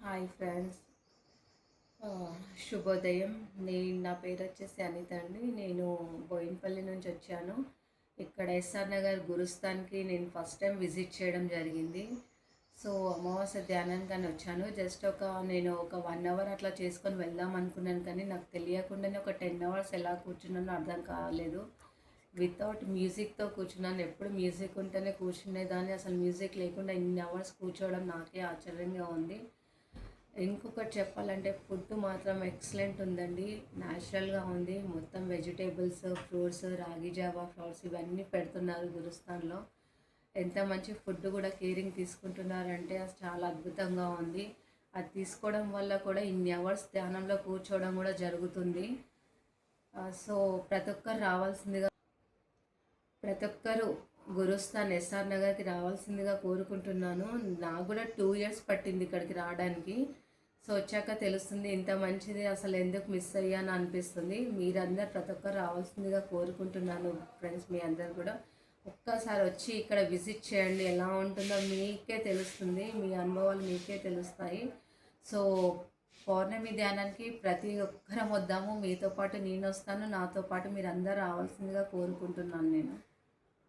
Hi friends, శుభోదయం. నా పేరు వచ్చేసి అనిత అండి. నేను బోయినపల్లి నుంచి వచ్చాను. ఇక్కడ ఎస్ఆర్ నగర్ గురుస్థాన్కి నేను ఫస్ట్ టైం విజిట్ చేయడం జరిగింది. సో అమావాస్య ధ్యానానికని వచ్చాను. జస్ట్ నేను ఒక 1 అవర్ అట్లా చేసుకొని వెళ్దాం అనుకున్నాను, కానీ నాకు తెలియకుండానే ఒక 10 అవర్స్ ఎలా కూర్చున్నానో అర్థం కాలేదు. వితౌట్ మ్యూజిక్తో కూర్చున్నాను. ఎప్పుడు మ్యూజిక్ ఉంటేనే కూర్చునేదాన్ని, అసలు మ్యూజిక్ లేకుండా ఇన్ని అవర్స్ కూర్చోవడం నాకే ఆశ్చర్యంగా ఉంది. ఇంకొకటి చెప్పాలంటే ఫుడ్ మాత్రం ఎక్సలెంట్ ఉందండి. న్యాచురల్గా ఉంది. మొత్తం వెజిటేబుల్స్, ఫ్రూట్స్, రాగి జావా ఫ్రూట్స్ ఇవన్నీ పెడుతున్నారు గురుస్థాన్లో. ఎంత మంచి ఫుడ్ కూడా కేరింగ్ తీసుకుంటున్నారంటే అది చాలా అద్భుతంగా ఉంది. అది తీసుకోవడం వల్ల కూడా ఇన్ని అవర్స్ ధ్యానంలో కూర్చోవడం కూడా జరుగుతుంది. సో ప్రతి ఒక్కరు గురుస్థాన్ ఎస్ఆర్ నగర్కి రావాల్సిందిగా కోరుకుంటున్నాను. నాకు కూడా 2 ఇయర్స్ పట్టింది ఇక్కడికి రావడానికి. సో వచ్చాక తెలుస్తుంది ఇంత మంచిది అసలు ఎందుకు మిస్ అయ్యాను అనిపిస్తుంది. మీరందరూ ప్రతి ఒక్కరు రావాల్సిందిగా కోరుకుంటున్నాను ఫ్రెండ్స్. మీ అందరు కూడా ఒక్కసారి వచ్చి ఇక్కడ విజిట్ చేయండి. ఎలా ఉంటుందో మీకే తెలుస్తుంది, మీ అనుభవాలు మీకే తెలుస్తాయి. సో పౌర్ణమి ధ్యానానికి ప్రతి ఒక్కరం వద్దాము. మీతో పాటు నేను వస్తాను, నాతో పాటు మీరు అందరూ రావాల్సిందిగా కోరుకుంటున్నాను నేను.